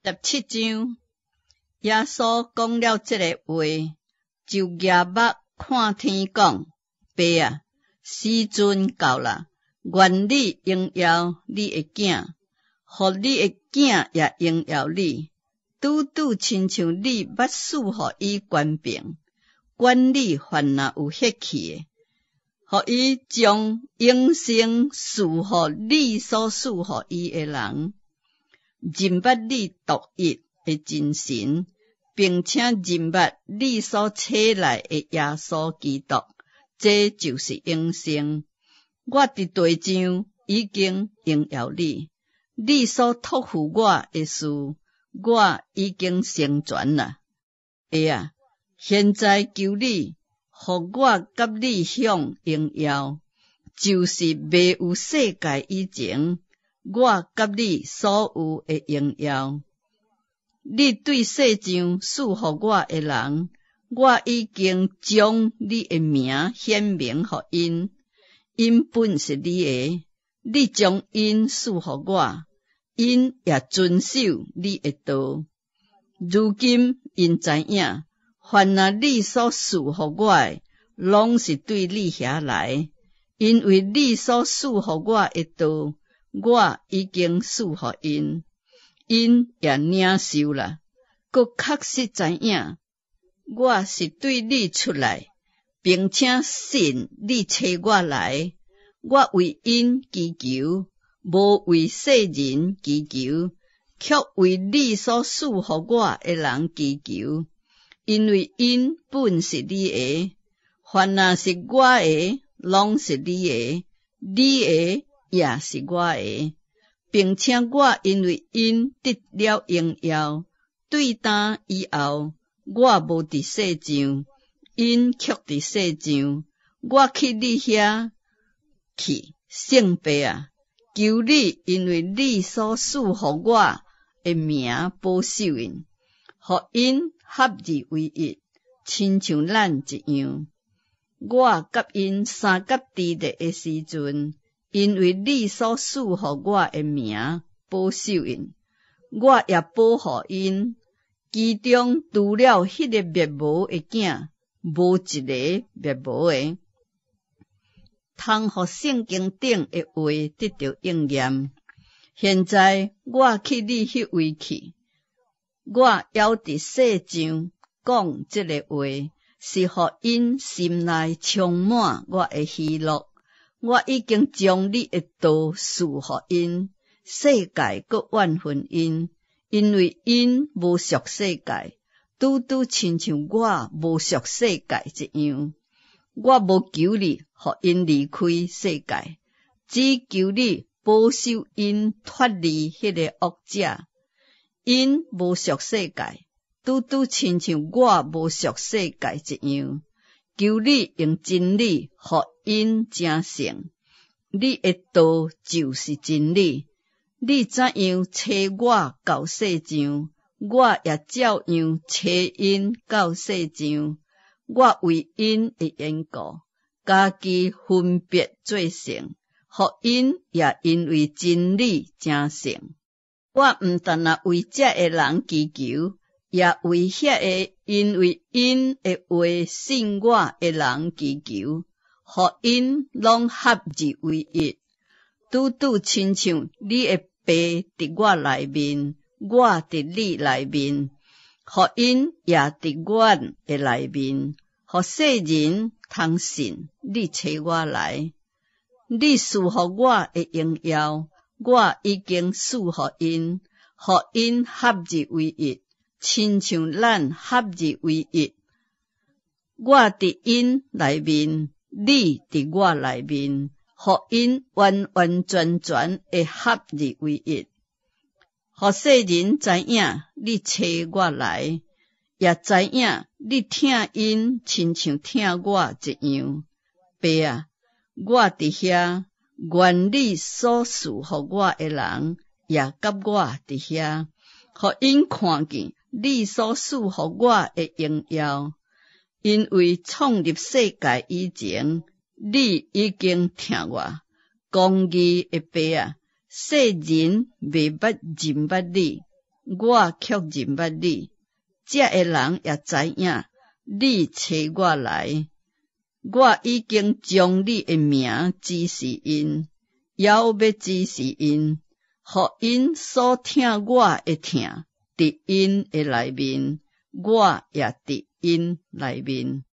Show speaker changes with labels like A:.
A: 17章，耶稣讲了这个话，就举目看天讲：爸啊，时阵到了，愿你荣耀你的囝，互你的囝也荣耀你，拄拄亲像你捌赐互伊权柄，管理凡若有血气的，互伊将永生赐互你所赐互伊的人，认捌你独一的真神，并且认捌你所差来的耶稣基督，这就是永生。我伫地上已经荣耀你，你所托付我的事，我已经成全了。爸啊，现在求你，互我甲你享荣耀，就是未有世界以前，我甲你所有的荣耀。你对世上赐互我的人，我已经将你的名显明互因，因本是你的，你将因赐互我，因也遵守你的道。如今因知影，凡若你所赐互我的，拢是对你遐来，因为你所赐互我的道，我已经赐互因，因也领受了，佮确实知影，我是对你出来，并且信你找我来，我为因祈求，无为世人祈求，却为你所赐互我的人祈求，因为因本是你的，凡若是我的，拢是你的，你的也是我的，并且我因为因得了荣耀，对当以后，我无伫世上，因却伫世上，我去你遐去，圣爸啊，求你因为你所赐互我的名保守因，互因合而为一，亲像咱一样。我甲因三甲地地的时阵，因为你所赐互我的名保守因，我也保护因，其中除了迄个灭无的囝，无一个灭无的，通互圣经顶的话得到应验。现在我去你迄位去，我还伫世上讲这个话，是互因心内充满我的喜乐。我已经将你的道赐互因，世界搁怨恨因，因为因无属世界，拄拄亲像我无属世界一样。我无求你，互因离开世界，只求你保守因脱离迄个恶者。因无属世界，拄拄亲像我无属世界一样。求你用真理，互因成圣。你的道就是真理。你怎样找我到世上，我也照样找因到世上。我为因的缘故，家己分别做圣，互因也因为真理成圣。我毋但为这个人祈求，也为遐个因为因的话信我的人祈求，互因拢合而为一，拄拄亲像你的爸伫我内面，我伫你内面，互因也伫我的内面，互世人通信你找我来。你赐互我的荣耀，我已经赐互因，互因合而为一，亲像咱合而为一。我伫因内面，你伫我内面，互因完完全全会合而为一。互世人知影你找我来，也知影你疼因亲像疼我一样。爸啊，我伫遐，愿你所赐互我的人，也甲我伫遐，互因看见你所赐互我的荣耀。因为创立世界以前，你已经疼我。公义的爸啊，世人未捌认捌你，我却认捌你，这个人也知影你找我来。我已经将你的名指示因，也要指示因，互因所听我的听，伫因的内面，我也伫因内面。